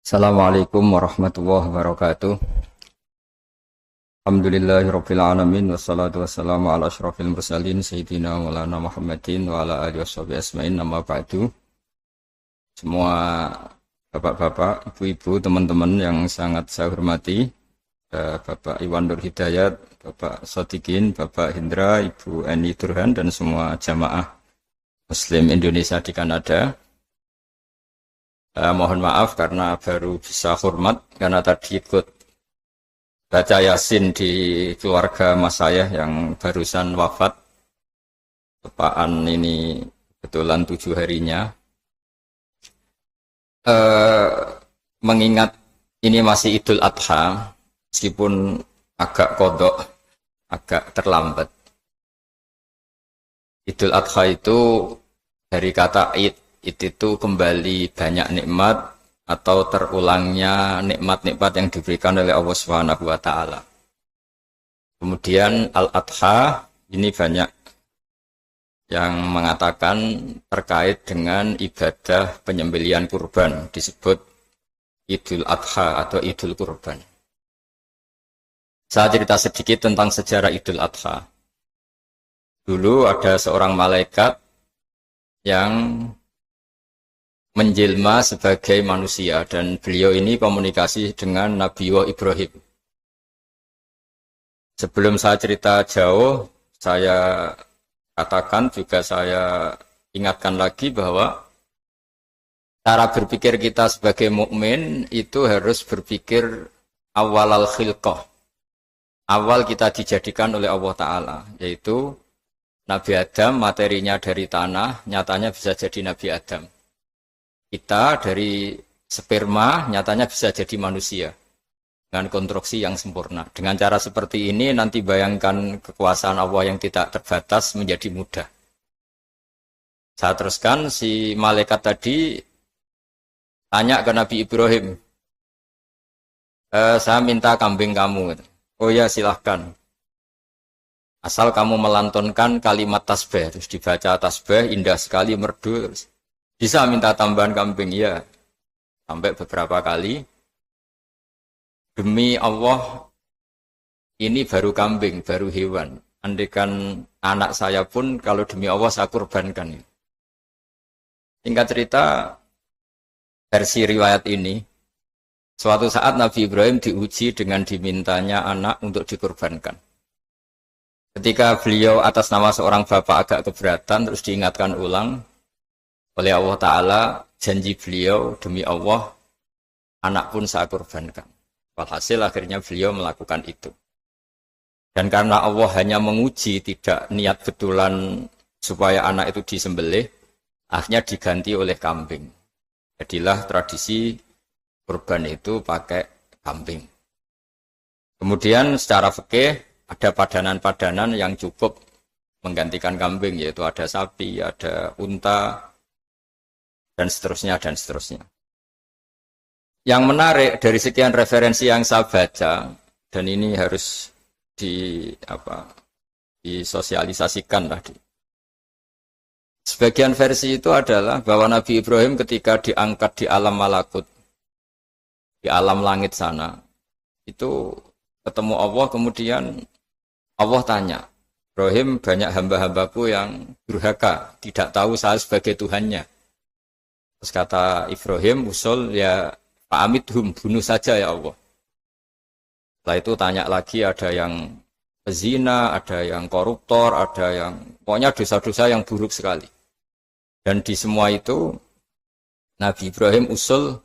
Assalamualaikum warahmatullahi wabarakatuh. Alhamdulillahirabbil alamin wassalatu wassalamu ala asyrofil mursalin sayyidina maulana Muhammadin wa ala alihi washabihi asmain amma ba'du. Semua bapak-bapak, ibu-ibu, teman-teman yang sangat saya hormati, Bapak Iwan Nur Hidayat, Bapak Sodikin, Bapak Hindra, Ibu Eni Turhan dan semua jamaah Muslim Indonesia di Kanada. Mohon maaf karena baru bisa hormat karena tadi ikut baca Yasin di keluarga mas saya yang barusan wafat. Tepaan ini kebetulan 7 harinya. Mengingat ini masih Idul Adha, meskipun agak kodok, agak terlambat. Idul Adha itu dari kata Id itu kembali banyak nikmat atau terulangnya nikmat-nikmat yang diberikan oleh Allah Subhanahu wa taala. Kemudian Al-Adha ini banyak yang mengatakan terkait dengan ibadah penyembelihan kurban, disebut Idul Adha atau Idul Kurban. Saya cerita sedikit tentang sejarah Idul Adha. Dulu ada seorang malaikat yang menjelma sebagai manusia dan beliau ini komunikasi dengan Nabi Ibrahim. Sebelum saya cerita jauh, saya katakan juga saya ingatkan lagi bahwa cara berpikir kita sebagai mukmin itu harus berpikir awal al-khilqah. Awal kita dijadikan oleh Allah Ta'ala, yaitu Nabi Adam materinya dari tanah, nyatanya bisa jadi Nabi Adam. Kita dari sperma nyatanya bisa jadi manusia dengan konstruksi yang sempurna. Dengan cara seperti ini nanti bayangkan kekuasaan Allah yang tidak terbatas menjadi mudah. Saya teruskan, si malaikat tadi tanya ke Nabi Ibrahim, saya minta kambing kamu. Oh ya silahkan. Asal kamu melantunkan kalimat tasbih, terus dibaca tasbih, indah sekali, merdu, terus bisa minta tambahan kambing, ya. Sampai beberapa kali. Demi Allah, ini baru kambing, baru hewan. Andaikan anak saya pun, kalau demi Allah saya kurbankan. Singkat cerita, versi riwayat ini, suatu saat Nabi Ibrahim diuji dengan dimintanya anak untuk dikurbankan. Ketika beliau atas nama seorang bapak agak keberatan, terus diingatkan ulang oleh Allah Ta'ala, janji beliau demi Allah, anak pun saya kurbankan. Walhasil akhirnya beliau melakukan itu. Dan karena Allah hanya menguji, tidak niat betulan supaya anak itu disembelih, akhirnya diganti oleh kambing. Jadilah tradisi kurban itu pakai kambing. Kemudian secara fikih ada padanan-padanan yang cukup menggantikan kambing, yaitu ada sapi, ada unta, dan seterusnya, dan seterusnya. Yang menarik dari sekian referensi yang saya baca, dan ini harus disosialisasikan lah. Sebagian versi itu adalah bahwa Nabi Ibrahim ketika diangkat di alam malakut, di alam langit sana, itu ketemu Allah, kemudian Allah tanya, Ibrahim, banyak hamba-hambaku yang durhaka, tidak tahu saya sebagai Tuhannya. Terus kata Ibrahim, usul ya fa'amidhum, bunuh saja ya Allah. Setelah itu tanya lagi, ada yang pezina, ada yang koruptor, ada yang pokoknya dosa-dosa yang buruk sekali. Dan di semua itu Nabi Ibrahim usul,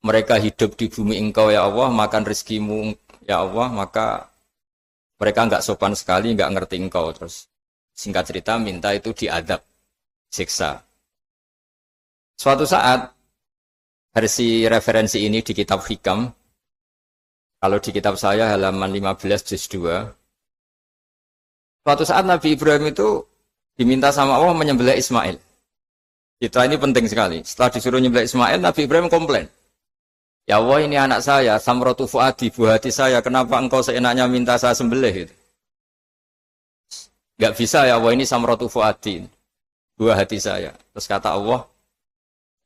mereka hidup di bumi engkau ya Allah, makan rezekimu ya Allah, maka mereka enggak sopan sekali, enggak ngerti engkau. Terus singkat cerita minta itu diadab, siksa. Suatu saat, versi referensi ini di kitab Hikam, kalau di kitab saya halaman 15 juz 2, suatu saat Nabi Ibrahim itu diminta sama Allah menyembelih Ismail. Kita ini penting sekali. Setelah disuruh menyembelih Ismail, Nabi Ibrahim komplain. Ya Allah, ini anak saya, Samratu Fuadi, buah hati saya, kenapa engkau seenaknya minta saya sembelih? Gitu. Gak bisa ya Allah, ini Samratu Fuadi, buah hati saya. Terus kata Allah,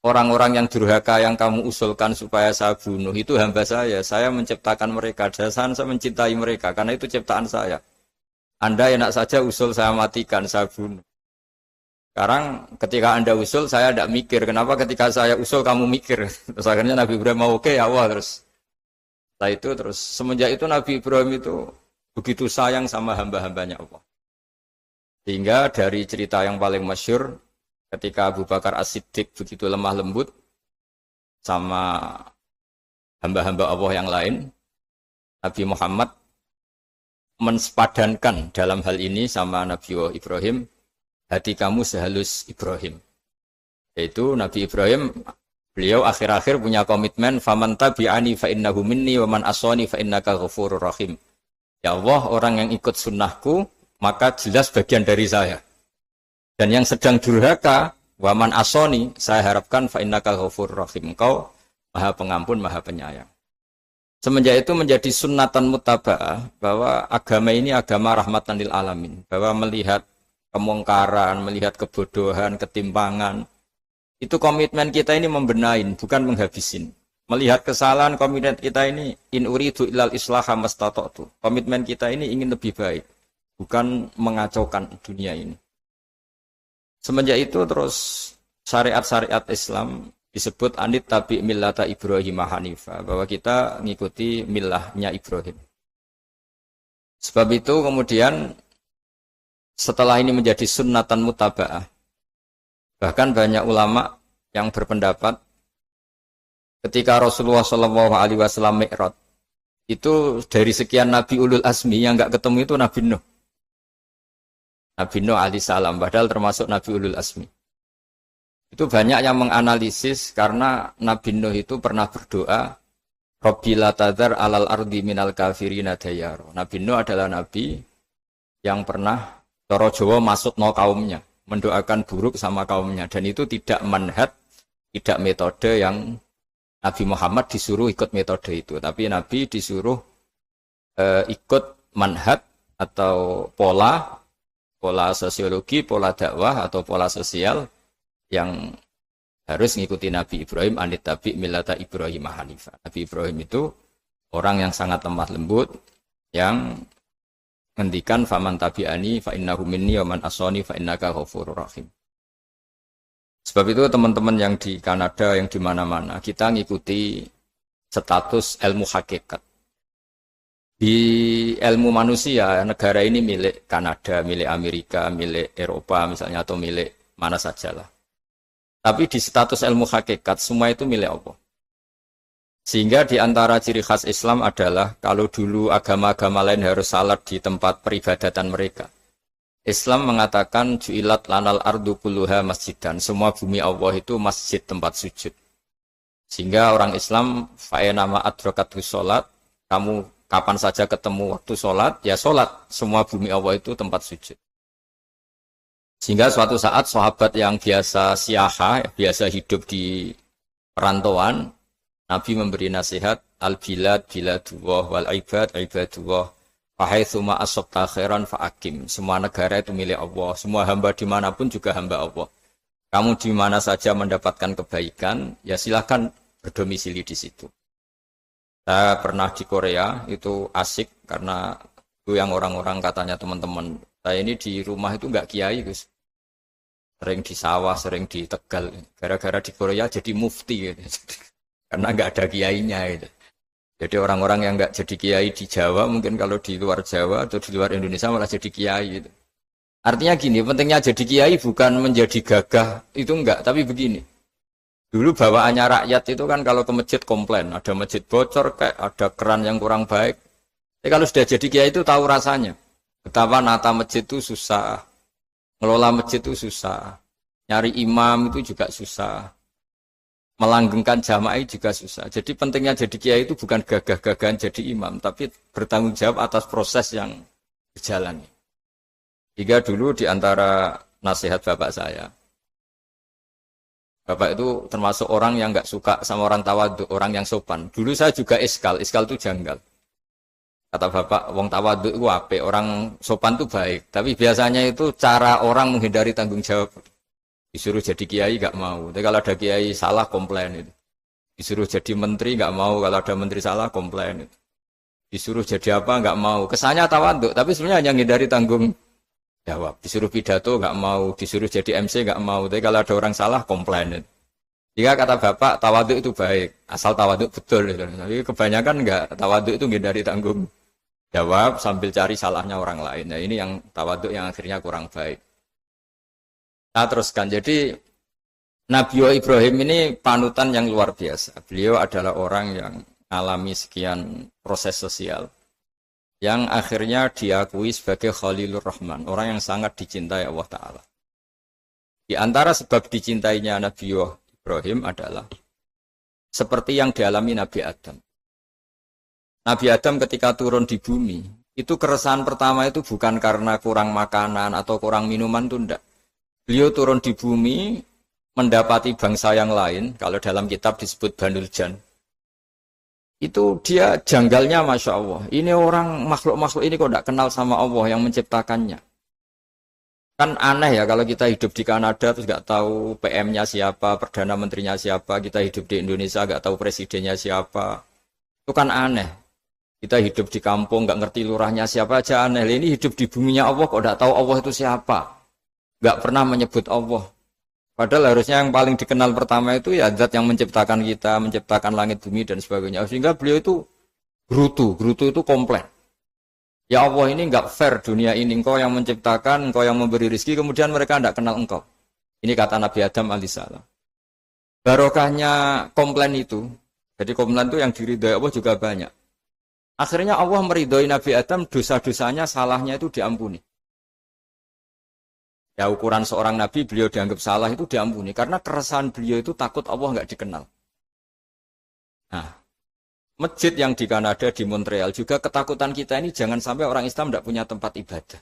orang-orang yang durhaka yang kamu usulkan supaya saya bunuh itu hamba saya menciptakan mereka, dan saya mencintai mereka, karena itu ciptaan saya. Anda enak saja usul saya matikan, saya bunuh. Sekarang ketika Anda usul, saya tidak mikir. Kenapa ketika saya usul kamu mikir? Terus akhirnya Nabi Ibrahim mau oke, ya Allah. Setelah itu terus semenjak itu Nabi Ibrahim itu begitu sayang sama hamba-hambanya Allah. Sehingga dari cerita yang paling masyhur ketika Abu Bakar As-Siddiq begitu lemah lembut sama hamba-hamba Allah yang lain, Nabi Muhammad mensepadankan dalam hal ini sama Nabi Ibrahim, hati kamu sehalus Ibrahim. Yaitu Nabi Ibrahim, beliau akhir-akhir punya komitmen, faman tabi'ani fa innahu minni wa man asani fa innaka ghafurur rahim. Ya Allah, orang yang ikut sunnahku maka jelas bagian dari saya. Dan yang sedang durhaka, wa man asani, saya harapkan fa innaka ghafurur rahim. Engkau Maha Pengampun, Maha Penyayang. Semenjak itu menjadi sunnatan muttaba'ah bahwa agama ini agama rahmatan lil alamin, bahwa melihat kemungkaran, melihat kebodohan, ketimpangan, itu komitmen kita ini membenahin, bukan menghabisin. Melihat kesalahan, komitmen kita ini in uridu illal islaha mastata'tu. Komitmen kita ini ingin lebih baik, bukan mengacaukan dunia ini. Semenjak itu terus syariat-syariat Islam disebut anit tabi millata Ibrahim Hanifa, bahwa kita mengikuti millahnya Ibrahim. Sebab itu kemudian setelah ini menjadi sunnatan mutaba'ah, bahkan banyak ulama yang berpendapat ketika Rasulullah SAW Mi'raj, itu dari sekian Nabi Ulul Azmi yang enggak ketemu itu Nabi Nuh. Nabi Nuh alaihissalam, padahal termasuk Nabi Ulul Azmi. Itu banyak yang menganalisis karena Nabi Nuh itu pernah berdoa, Rabbi la tadhar alal ardi minal kafirina dayaro. Nabi Nuh adalah Nabi yang pernah cara Jawa maksudno kaumnya, mendoakan buruk sama kaumnya, dan itu tidak manhaj, tidak metode yang Nabi Muhammad disuruh ikut metode itu, tapi Nabi disuruh ikut manhaj atau pola sosiologi, pola dakwah atau pola sosial yang harus mengikuti Nabi Ibrahim anit tabi millata Ibrahim Hanifa. Nabi Ibrahim itu orang yang sangat lemah lembut, yang ngendikan faman tabi'ani fa innahu minni wa man asani fa innaka ghafurur rahim. Sebab itu teman-teman yang di Kanada, yang di mana-mana, kita ngikuti status ilmu hakikat. Di ilmu manusia, negara ini milik Kanada, milik Amerika, milik Eropa misalnya, atau milik mana sajalah. Tapi di status ilmu hakikat, semua itu milik Allah. Sehingga di antara ciri khas Islam adalah kalau dulu agama-agama lain harus salat di tempat peribadatan mereka. Islam mengatakan ju'ilat lanal ardu kulluha masjidan. Semua bumi Allah itu masjid, tempat sujud. Sehingga orang Islam fa'enama adrokatu sholat, kamu kapan saja ketemu waktu sholat, ya sholat. Semua bumi Allah itu tempat sujud. Sehingga suatu saat sahabat yang biasa siaha, biasa hidup di perantauan, Nabi memberi nasihat, al-bilad biladullah wal ibad ibadullah fahaitsuma asabta khairan fa'akim. Semua negara itu milik Allah, semua hamba dimanapun juga hamba Allah. Kamu di mana saja mendapatkan kebaikan, ya silahkan berdomisili di situ. Saya pernah di Korea, itu asik karena itu yang orang-orang katanya teman-teman. Saya ini di rumah itu enggak kiai, Gus. Sering di sawah, sering di Tegal. Gara-gara di Korea jadi mufti gitu. Karena nggak ada kiainya itu. Jadi orang-orang yang nggak jadi kiai di Jawa, mungkin kalau di luar Jawa atau di luar Indonesia malah jadi kiai gitu. Artinya gini, pentingnya jadi kiai bukan menjadi gagah, itu enggak, tapi begini. Dulu bawaannya rakyat itu kan kalau ke masjid komplain, ada masjid bocor, kayak ada keran yang kurang baik. Tapi kalau sudah jadi kiai itu tahu rasanya. Betapa nata masjid itu susah, ngelola masjid itu susah, nyari imam itu juga susah. Melanggengkan jamaah juga susah. Jadi pentingnya jadi kiai itu bukan gagah-gagahan jadi imam, tapi bertanggung jawab atas proses yang berjalan. Hingga dulu di antara nasihat bapak saya, bapak itu termasuk orang yang nggak suka sama orang tawadhu, orang yang sopan. Dulu saya juga iskal itu janggal. Kata bapak, wong tawadhu itu apik, orang sopan itu baik. Tapi biasanya itu cara orang menghindari tanggung jawab. Disuruh jadi kiai nggak mau. Tapi kalau ada kiai salah komplain itu. Disuruh jadi menteri nggak mau. Kalau ada menteri salah komplain itu. Disuruh jadi apa nggak mau. Kesannya tawaduk, tapi sebenarnya hanya ngindari tanggung jawab. Disuruh pidato nggak mau. Disuruh jadi MC nggak mau. Tapi kalau ada orang salah komplain itu. Jika kata bapak tawaduk itu baik, asal tawaduk betul. Gitu. Tapi kebanyakan nggak, tawaduk itu ngindari tanggung jawab sambil cari salahnya orang lain. Nah ini yang tawaduk yang akhirnya kurang baik. Nah teruskan, jadi Nabi Ibrahim ini panutan yang luar biasa. Beliau adalah orang yang alami sekian proses sosial yang akhirnya diakui sebagai Khalilur Rahman, orang yang sangat dicintai Allah Ta'ala. Di antara sebab dicintainya Nabi Ibrahim adalah seperti yang dialami Nabi Adam. Nabi Adam ketika turun di bumi, itu keresahan pertama itu bukan karena kurang makanan atau kurang minuman, itu enggak. Beliau turun di bumi, mendapati bangsa yang lain, kalau dalam kitab disebut Banul Jan. Itu dia janggalnya Masya Allah. Ini orang makhluk-makhluk ini kok tidak kenal sama Allah yang menciptakannya. Kan aneh ya kalau kita hidup di Kanada terus nggak tahu PM-nya siapa, Perdana Menterinya siapa, kita hidup di Indonesia nggak tahu presidennya siapa. Itu kan aneh. Kita hidup di kampung nggak ngerti lurahnya siapa aja aneh. Ini hidup di buminya Allah kok tidak tahu Allah itu siapa. Nggak pernah menyebut Allah. Padahal harusnya yang paling dikenal pertama itu ya zat yang menciptakan kita, menciptakan langit bumi dan sebagainya. Sehingga beliau itu gerutu itu komplain. Ya Allah ini nggak fair dunia ini, engkau yang menciptakan, engkau yang memberi rezeki, kemudian mereka tidak kenal engkau. Ini kata Nabi Adam alaihissalam. Barokahnya komplain itu, jadi komplain itu yang diridhoi Allah juga banyak. Akhirnya Allah meridhoi Nabi Adam, dosa-dosanya, salahnya itu diampuni. Ya ukuran seorang nabi beliau dianggap salah itu diampuni karena keresahan beliau itu takut Allah nggak dikenal. Nah, masjid yang di Kanada di Montreal juga ketakutan kita ini jangan sampai orang Islam tidak punya tempat ibadah.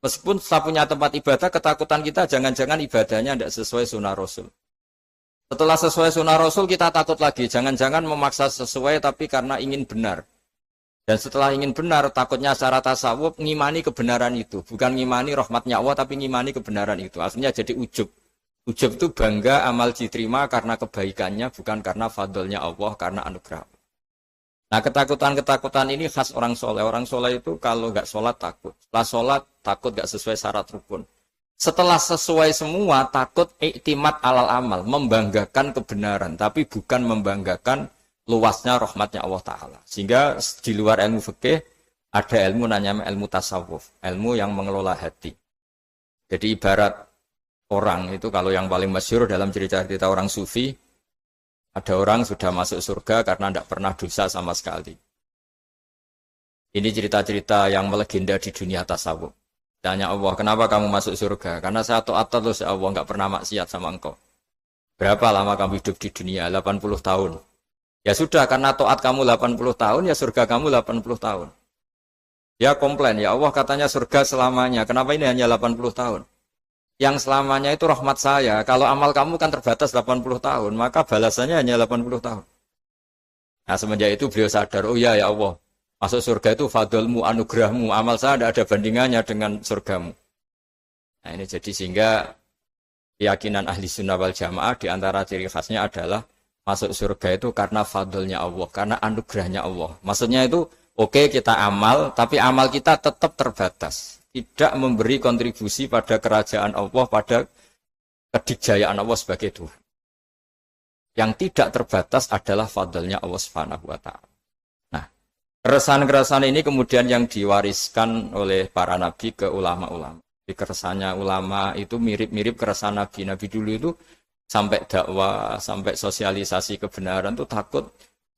Meskipun setelah punya tempat ibadah, ketakutan kita jangan-jangan ibadahnya tidak sesuai sunnah Rasul. Setelah sesuai sunnah Rasul kita takut lagi, jangan-jangan memaksa sesuai tapi karena ingin benar. Dan setelah ingin benar, takutnya secara tasawuf ngimani kebenaran itu. Bukan ngimani rahmatnya Allah, tapi ngimani kebenaran itu. Akhirnya jadi ujub. Ujub itu bangga amal diterima karena kebaikannya, bukan karena fadlnya Allah, karena anugerah. Nah ketakutan-ketakutan ini khas orang soleh. Orang soleh itu kalau nggak sholat takut. Setelah sholat takut nggak sesuai syarat rukun. Setelah sesuai semua takut iktimat alal amal. Membanggakan kebenaran, tapi bukan membanggakan luasnya rahmatnya Allah Ta'ala. Sehingga di luar ilmu fikih ada ilmu namanya ilmu tasawuf, ilmu yang mengelola hati. Jadi ibarat orang itu kalau yang paling masyhur dalam cerita-cerita orang sufi, ada orang sudah masuk surga karena tidak pernah dosa sama sekali. Ini cerita-cerita yang melegenda di dunia tasawuf. Tanya Allah, kenapa kamu masuk surga? Karena saya taat terus ya Allah, nggak pernah maksiat sama engkau. Berapa lama kamu hidup di dunia? 80 tahun. Ya sudah, karena taat kamu 80 tahun, ya surga kamu 80 tahun. Ya komplain, ya Allah katanya surga selamanya. Kenapa ini hanya 80 tahun? Yang selamanya itu rahmat saya. Kalau amal kamu kan terbatas 80 tahun, maka balasannya hanya 80 tahun. Nah semenjak itu beliau sadar, oh ya Allah, masuk surga itu fadlmu, anugerahmu. Amal saya tidak ada bandingannya dengan surgamu. Nah ini jadi sehingga keyakinan ahli sunnah wal jamaah diantara ciri khasnya adalah masuk surga itu karena fadlnya Allah, karena anugerahnya Allah. Maksudnya itu, oke, kita amal, tapi amal kita tetap terbatas. Tidak memberi kontribusi pada kerajaan Allah, pada kedikjayaan Allah sebagai Tuhan. Yang tidak terbatas adalah fadlnya Allah Subhanahu wa Ta'ala. Nah, keresahan-keresahan ini kemudian yang diwariskan oleh para nabi ke ulama-ulama. Di keresahannya ulama itu mirip-mirip keresahan nabi. Nabi dulu itu sampai dakwah, sampai sosialisasi kebenaran itu takut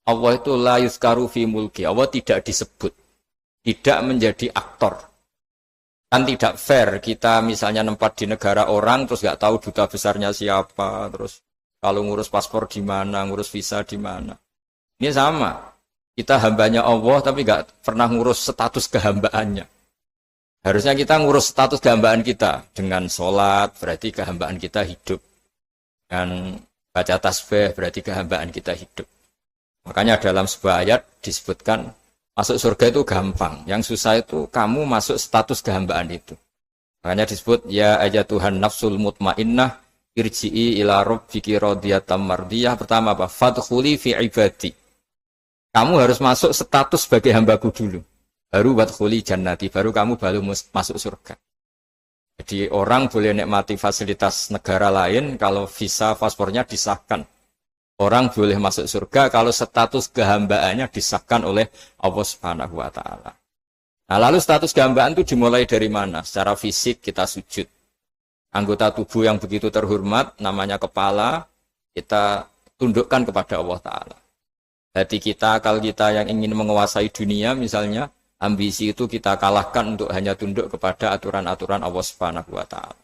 Allah itu la yuzkaru fi mulki. Allah tidak disebut, tidak menjadi aktor. Kan tidak fair kita misalnya nempat di negara orang terus nggak tahu duta besarnya siapa, terus kalau ngurus paspor di mana, ngurus visa di mana. Ini sama, kita hambanya Allah tapi nggak pernah ngurus status kehambaannya. Harusnya kita ngurus status kehambaan kita dengan sholat, berarti kehambaan kita hidup. Dan baca tasbih berarti kehambaan kita hidup. Makanya dalam sebuah ayat disebutkan masuk surga itu gampang. Yang susah itu kamu masuk status kehambaan itu. Makanya disebut ya aja Tuhan nafsul mutmainnah Irji'i ila rabbiki radiyatan mardiyah. Pertama apa? Fadkhuli fi ibadi. Kamu harus masuk status sebagai hambaku dulu. Baru wadkhuli jannati, baru kamu masuk surga. Jadi orang boleh nikmati fasilitas negara lain kalau visa paspornya disahkan. Orang boleh masuk surga kalau status kehambaannya disahkan oleh Allah Subhanahu wa taala. Nah, lalu status kehambaan itu dimulai dari mana? Secara fisik kita sujud. Anggota tubuh yang begitu terhormat namanya kepala kita tundukkan kepada Allah taala. Hati kita, akal kita yang ingin menguasai dunia misalnya, ambisi itu kita kalahkan untuk hanya tunduk kepada aturan-aturan Allah Subhanahu wa taala.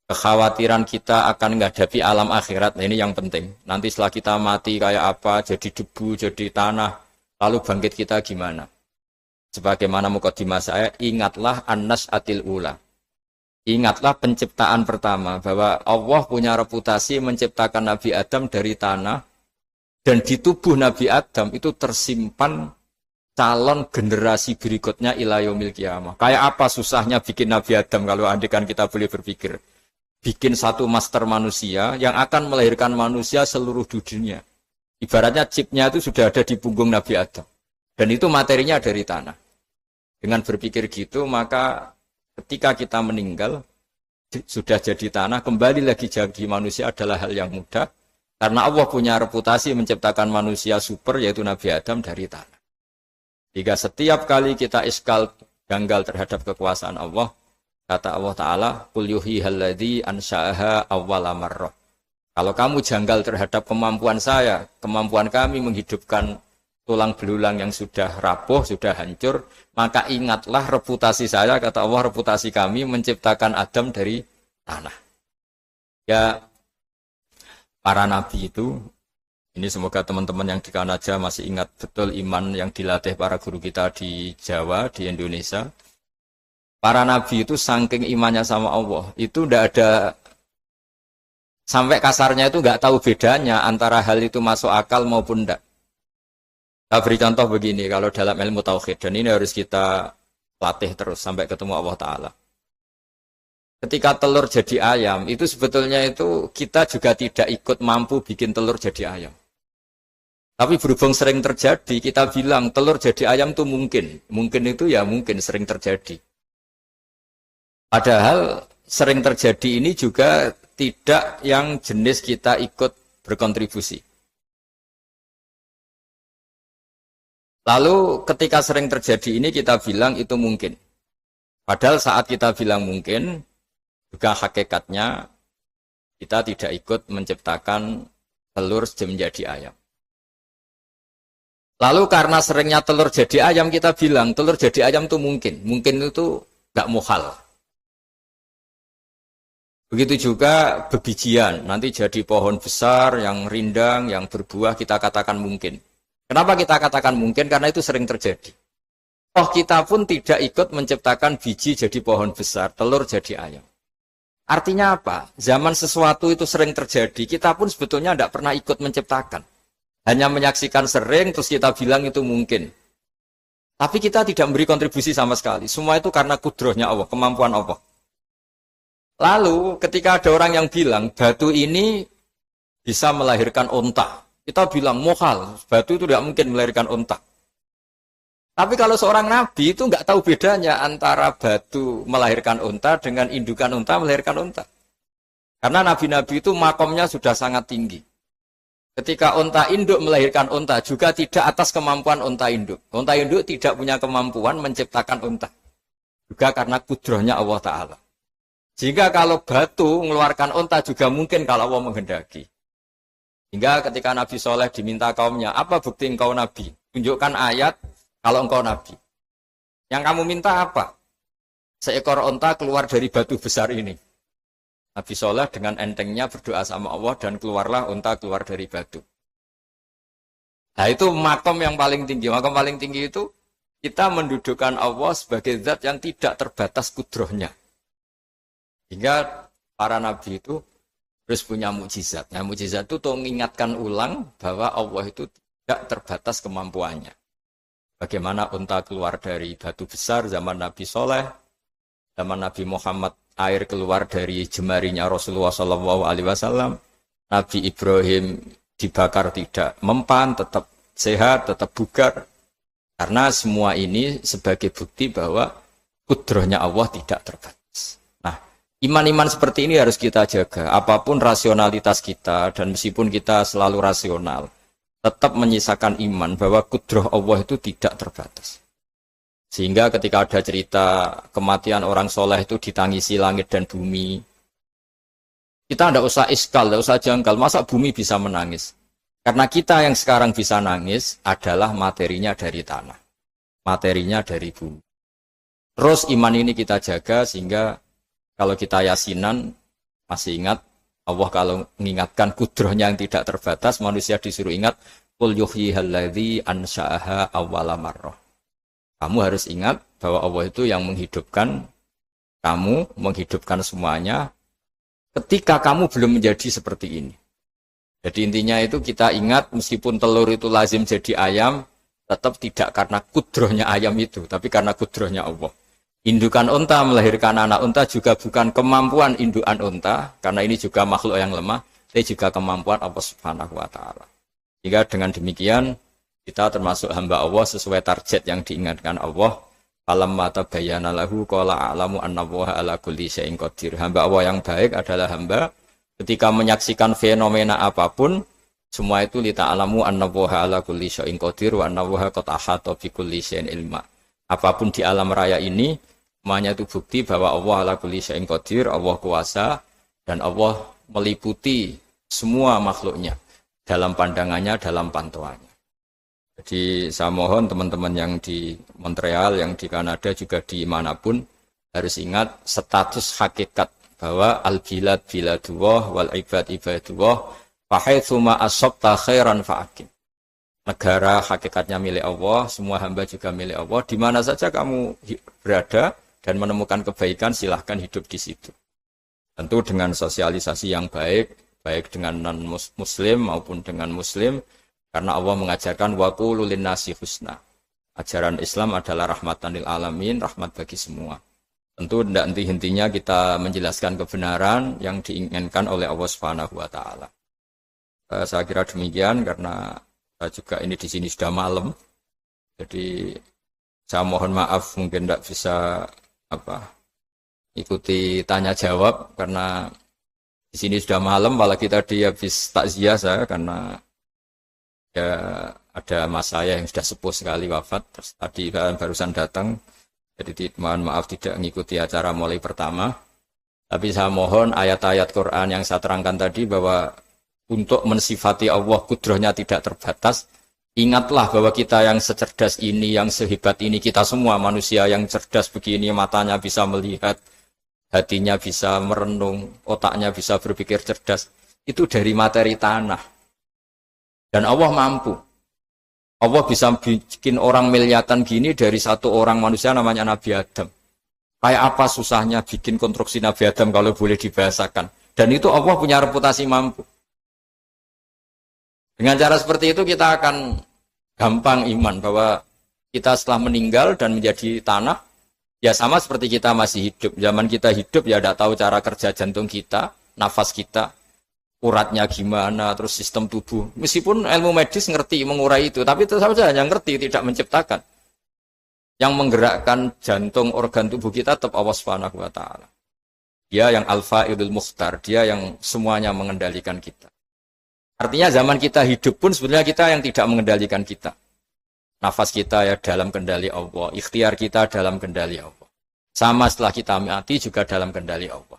Kekhawatiran kita akan menghadapi alam akhirat, nah ini yang penting. Nanti setelah kita mati kayak apa, jadi debu, jadi tanah, lalu bangkit kita gimana? Sebagaimana mukadimah saya, ingatlah an-nas'atil ula. Ingatlah penciptaan pertama, bahwa Allah punya reputasi menciptakan Nabi Adam dari tanah, dan di tubuh Nabi Adam itu tersimpan calon generasi berikutnya ila yaumil qiyamah. Kayak apa susahnya bikin Nabi Adam kalau andikan kita boleh berpikir. Bikin satu master manusia yang akan melahirkan manusia seluruh dunia. Ibaratnya chipnya itu sudah ada di punggung Nabi Adam. Dan itu materinya dari tanah. Dengan berpikir gitu, maka ketika kita meninggal, sudah jadi tanah, kembali lagi jadi manusia adalah hal yang mudah. Karena Allah punya reputasi menciptakan manusia super, yaitu Nabi Adam dari tanah. Jika setiap kali kita iskal janggal terhadap kekuasaan Allah, kata Allah Ta'ala, Qul yuhihal ladzi ansha'aha awwala marrah. Kalau kamu janggal terhadap kemampuan saya, kemampuan kami menghidupkan tulang belulang yang sudah rapuh, sudah hancur, maka ingatlah reputasi saya, kata Allah, reputasi kami menciptakan Adam dari tanah. Ya, para nabi itu, ini semoga teman-teman yang di Kanaja masih ingat betul iman yang dilatih para guru kita di Jawa, di Indonesia. Para nabi itu saking imannya sama Allah, itu tidak ada, sampai kasarnya itu nggak tahu bedanya antara hal itu masuk akal maupun tidak. Saya beri contoh begini, kalau dalam ilmu tauhid, dan ini harus kita latih terus sampai ketemu Allah Ta'ala. Ketika telur jadi ayam, itu sebetulnya itu kita juga tidak ikut mampu bikin telur jadi ayam. Tapi berhubung sering terjadi, kita bilang telur jadi ayam itu mungkin. Mungkin itu ya mungkin sering terjadi. Padahal sering terjadi ini juga tidak yang jenis kita ikut berkontribusi. Lalu ketika sering terjadi ini kita bilang itu mungkin. Padahal saat kita bilang mungkin, juga hakikatnya kita tidak ikut menciptakan telur menjadi ayam. Lalu karena seringnya telur jadi ayam kita bilang telur jadi ayam itu mungkin. Mungkin itu gak muhal. Begitu juga bebijian, nanti jadi pohon besar, yang rindang, yang berbuah, kita katakan mungkin. Kenapa kita katakan mungkin? Karena itu sering terjadi. Oh, kita pun tidak ikut menciptakan biji jadi pohon besar, telur jadi ayam. Artinya apa? Zaman sesuatu itu sering terjadi, kita pun sebetulnya tidak pernah ikut menciptakan. Hanya menyaksikan sering, terus kita bilang itu mungkin. Tapi kita tidak memberi kontribusi sama sekali. Semua itu karena kudrohnya Allah, kemampuan Allah. Lalu ketika ada orang yang bilang batu ini bisa melahirkan unta, kita bilang muhal, batu itu tidak mungkin melahirkan unta. Tapi kalau seorang nabi itu nggak tahu bedanya antara batu melahirkan unta dengan indukan unta melahirkan unta. Karena nabi-nabi itu makomnya sudah sangat tinggi. Ketika unta induk melahirkan unta juga tidak atas kemampuan unta induk. Unta induk tidak punya kemampuan menciptakan unta. Juga karena kudrohnya Allah Ta'ala. Jika kalau batu mengeluarkan unta juga mungkin kalau Allah menghendaki. Hingga ketika Nabi Soleh diminta kaumnya, apa bukti engkau Nabi? Tunjukkan ayat kalau engkau Nabi. Yang kamu minta apa? Seekor unta keluar dari batu besar ini. Nabi Soleh dengan entengnya berdoa sama Allah dan keluarlah unta keluar dari batu. Nah itu makom yang paling tinggi. Makom paling tinggi itu kita mendudukkan Allah sebagai zat yang tidak terbatas kudrohnya. Hingga para nabi itu terus punya mukjizat. Nah, mukjizat itu mengingatkan ulang bahwa Allah itu tidak terbatas kemampuannya. Bagaimana unta keluar dari batu besar zaman Nabi Soleh, zaman Nabi Muhammad air keluar dari jemarinya Rasulullah SAW. Nabi Ibrahim dibakar tidak mempan, tetap sehat, tetap bugar. Karena semua ini sebagai bukti bahwa kudrahnya Allah tidak terbatas. Nah, iman-iman seperti ini harus kita jaga. Apapun rasionalitas kita, dan meskipun kita selalu rasional, tetap menyisakan iman bahwa kudrah Allah itu tidak terbatas. Sehingga ketika ada cerita kematian orang soleh itu ditangisi langit dan bumi, kita tidak usah iskal, tidak usah jangkal, masa bumi bisa menangis? Karena kita yang sekarang bisa nangis adalah materinya dari tanah, materinya dari bumi. Terus iman ini kita jaga sehingga kalau kita yasinan, masih ingat, Allah kalau mengingatkan kudrahnya yang tidak terbatas, manusia disuruh ingat, qul yuhyihalladzi ansha'aha awwala marrah. Kamu harus ingat bahwa Allah itu yang menghidupkan kamu, menghidupkan semuanya ketika kamu belum menjadi seperti ini. Jadi intinya itu kita ingat meskipun telur itu lazim jadi ayam, tetap tidak karena kudrahnya ayam itu, tapi karena kudrahnya Allah. Indukan unta melahirkan anak unta juga bukan kemampuan indukan unta, karena ini juga makhluk yang lemah, tapi juga kemampuan Allah Subhanahu wa Ta'ala. Jika dengan demikian, kita termasuk hamba Allah sesuai target yang diingatkan Allah. Falamma tabayyana lahu qala a'lamu annallaha ala kulli syai'in qadir. Hamba Allah yang baik adalah hamba ketika menyaksikan fenomena apapun, semua itu lita'alamu annallaha ala kulli syai'in qadir wa annallaha qad ahata bi kulli syai'in ilma. Apapun di alam raya ini, semuanya itu bukti bahwa Allah ala kulli syai'in qadir, Allah kuasa dan Allah meliputi semua makhluknya dalam pandangannya, dalam pantauannya. Jadi saya mohon teman-teman yang di Montreal, yang di Kanada, juga di manapun harus ingat status hakikat bahwa al-bilad biladullah wal ibad ibadullah fahaitsuma asabta khairan fa'akim. Negara hakikatnya milik Allah, semua hamba juga milik Allah. Di mana saja kamu berada dan menemukan kebaikan, silahkan hidup di situ. Tentu dengan sosialisasi yang baik, baik dengan non-muslim maupun dengan muslim. Karena Allah mengajarkan wa qulu linnasi husna. Ajaran Islam adalah rahmatan lil alamin, rahmat bagi semua. Tentu tidak henti-hentinya kita menjelaskan kebenaran yang diinginkan oleh Allah Subhanahu wa Ta'ala. Saya kira demikian karena juga ini di sini sudah malam. Jadi saya mohon maaf mungkin tidak bisa ikuti tanya jawab karena di sini sudah malam, apalagi tadi habis takziah saya karena ya ada mas saya yang sudah sepuh sekali wafat, terus tadi barusan datang, jadi mohon maaf tidak mengikuti acara mulai pertama. Tapi saya mohon ayat-ayat Quran yang saya terangkan tadi bahwa untuk mensifati Allah kudrahnya tidak terbatas, ingatlah bahwa kita yang secerdas ini, yang sehebat ini, kita semua manusia yang cerdas begini, matanya bisa melihat, hatinya bisa merenung, otaknya bisa berpikir cerdas, itu dari materi tanah. Dan Allah mampu. Allah bisa bikin orang miliatan gini dari satu orang manusia namanya Nabi Adam. Kayak apa susahnya bikin konstruksi Nabi Adam kalau boleh dibahasakan. Dan itu Allah punya reputasi mampu. Dengan cara seperti itu kita akan gampang iman bahwa kita setelah meninggal dan menjadi tanah, ya sama seperti kita masih hidup. Zaman kita hidup ya tidak tahu cara kerja jantung kita, nafas kita, uratnya gimana, terus sistem tubuh. Meskipun ilmu medis ngerti mengurai itu, tapi tetap saja yang ngerti, tidak menciptakan. Yang menggerakkan jantung, organ tubuh kita tetap Allah Subhanahu wa Ta'ala. Dia yang Al-Fa'idul Mukhtar, dia yang semuanya mengendalikan kita. Artinya zaman kita hidup pun sebenarnya kita yang tidak mengendalikan kita. Nafas kita ya dalam kendali Allah, ikhtiar kita dalam kendali Allah. Sama setelah kita mati juga dalam kendali Allah.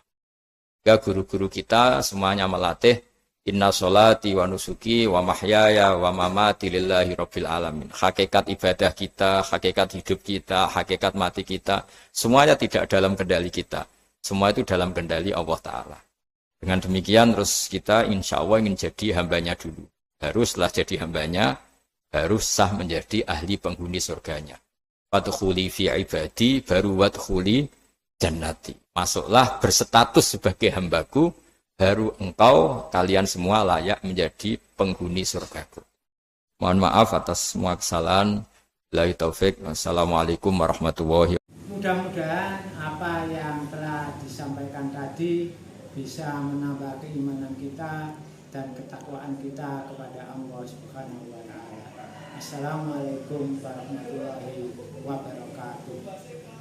Ya guru-guru kita semuanya melatih inna sholati wa nusuki wa mahyaya wa mamati lillahi rabbil alamin. Hakikat ibadah kita, hakikat hidup kita, hakikat mati kita, semuanya tidak dalam kendali kita. Semua itu dalam kendali Allah Ta'ala. Dengan demikian terus kita insya Allah ingin jadi hambanya dulu. Baru setelah jadi hambanya, baru sah menjadi ahli penghuni surganya. Wadkhuli fi ibadi, baru wadkhuli jannati. Masuklah berstatus sebagai hambaku, baru engkau, kalian semua layak menjadi penghuni surgaku. Mohon maaf atas semua kesalahan. Billahi taufik. Wassalamualaikum warahmatullahi wabarakatuh. mudah-mudahan apa yang telah disampaikan tadi bisa menambah keimanan kita dan ketakwaan kita kepada Allah Subhanahu wa taala. Assalamualaikum warahmatullahi wabarakatuh.